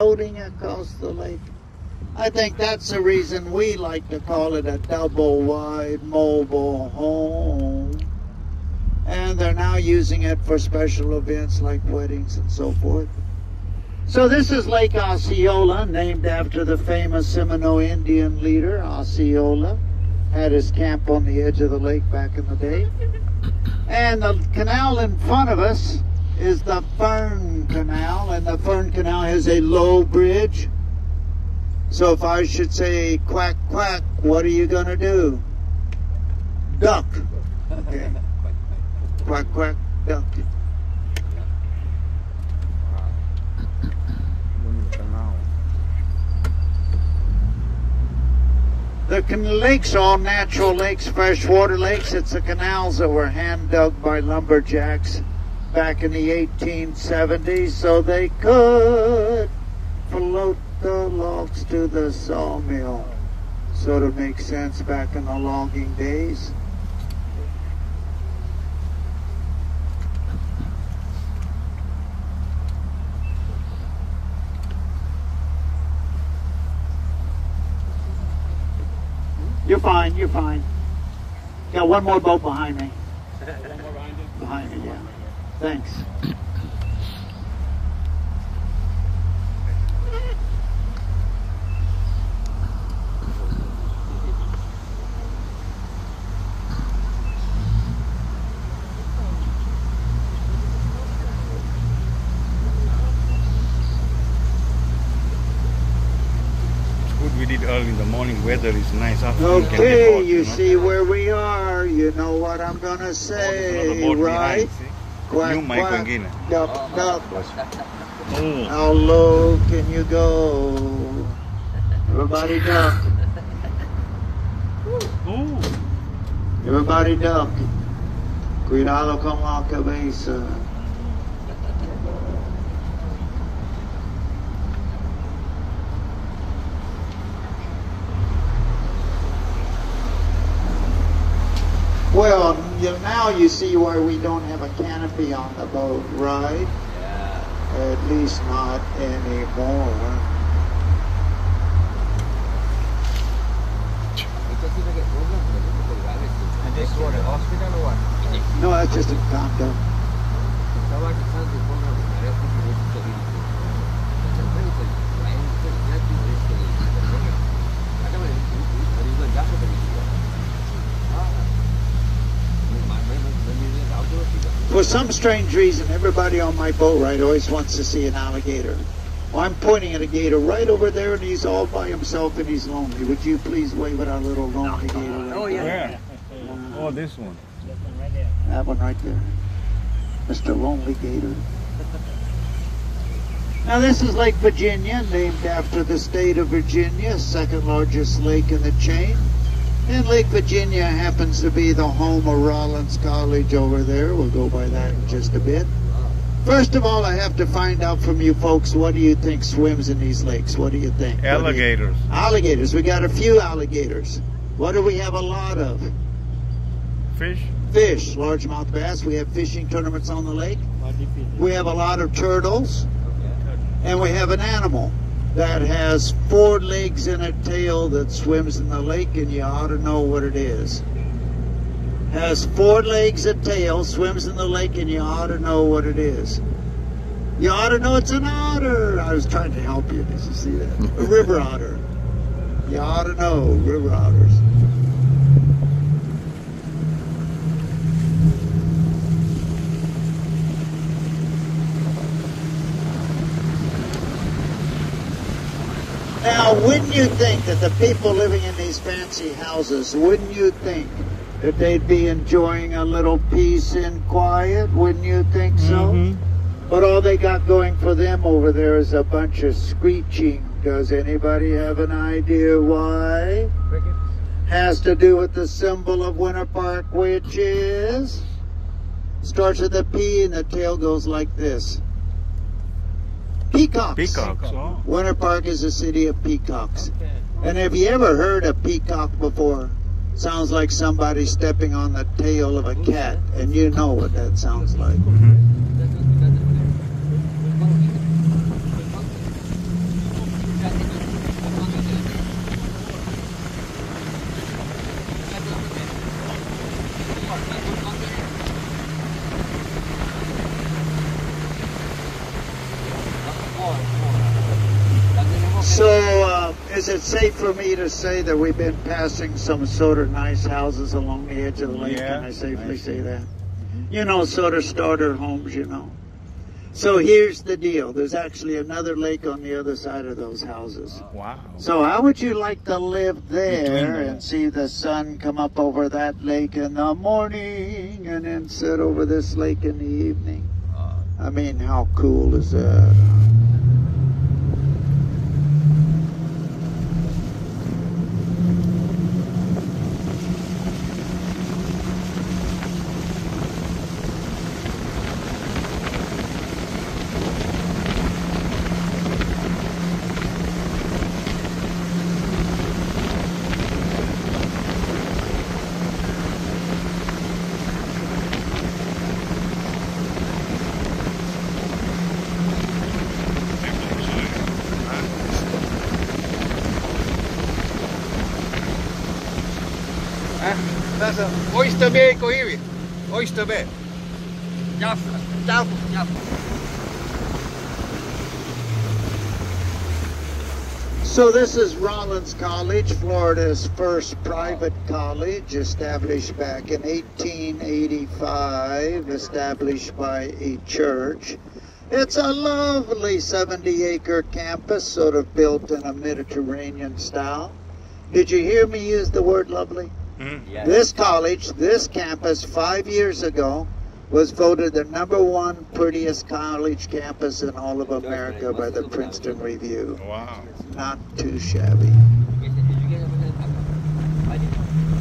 floating across the lake. I think that's the reason we like to call it a double wide mobile home. And they're now using it for special events like weddings and so forth. So this is Lake Osceola, named after the famous Seminole Indian leader, Osceola. Had his camp on the edge of the lake back in the day. And the canal in front of us is the Fern Canal, and the Fern Canal has a low bridge. So if I should say quack, quack, what are you going to do? Duck. Okay. Quack, quack, duck. The lakes are all natural lakes, freshwater lakes. It's the canals that were hand dug by lumberjacks back in the 1870s so they could float the logs to the sawmill. Sort of makes sense back in the logging days. You're fine, you're fine. Got one more boat behind me. One more behind you? Behind me, yeah. Thanks. We did early in the morning. Weather is nice. Okay, hot, you see where we are. You know what I'm gonna say, right? Quack, quack, duck, duck. Oh. How low can you go? Everybody duck. Everybody duck. Cuidado con la cabeza. Well, now you see why we don't have a canopy on the boat, right? Yeah. At least not anymore. And this for the hospital or what? No, that's just a condo. For some strange reason, everybody on my boat ride always wants to see an alligator. Well, I'm pointing at a gator right over there, and he's all by himself, and he's lonely. Would you please wave at our little lonely gator? Right oh, yeah. Oh, this one. That one right there. Mr. Lonely Gator. Now, this is Lake Virginia, named after the state of Virginia, second largest lake in the chain. And Lake Virginia happens to be the home of Rollins College over there. We'll go by that in just a bit. First of all, I have to find out from you folks, what do you think swims in these lakes? What do you think? Alligators. Alligators. We got a few alligators. What do we have a lot of? Fish. Fish. Largemouth bass. We have fishing tournaments on the lake. We have a lot of turtles. And we have an animal that has 4 legs and a tail that swims in the lake, and you ought to know what it is. Has 4 legs, a tail, swims in the lake, and you ought to know what it is. You ought to know it's an otter. I was trying to help you. Did you see that? A river otter. You ought to know river otters. Now, wouldn't you think that the people living in these fancy houses, wouldn't you think that they'd be enjoying a little peace and quiet? Wouldn't you think so? Mm-hmm. But all they got going for them over there is a bunch of screeching. Does anybody have an idea why? Crickets. Has to do with the symbol of Winter Park, which is? Starts with a P and the tail goes like this. Peacocks. Peacocks. Oh. Winter Park is a city of peacocks. Okay. And have you ever heard a peacock before? Sounds like somebody stepping on the tail of a cat, and you know what that sounds like. So, is it safe for me to say that we've been passing some sort of nice houses along the edge of the lake? Yeah, Can I safely nice. say that? You know, sort of starter homes, you know. So here's the deal. There's actually another lake on the other side of those houses. Wow. So how would you like to live there Between them. and see the sun come up over that lake in the morning and then sit over this lake in the evening? I mean, how cool is that? Tässä Oyster Bay ko hivi. Oyster Bay. Jaffa. So this is Rollins College, Florida's first private college, established back in 1885, established by a church. It's a lovely 70-acre campus, sort of built in a Mediterranean style. Did you hear me use the word lovely? Yes. This college, this campus, 5 years ago, was voted the #1 prettiest college campus in all of America by the Princeton Review. Wow. Not too shabby. Did you get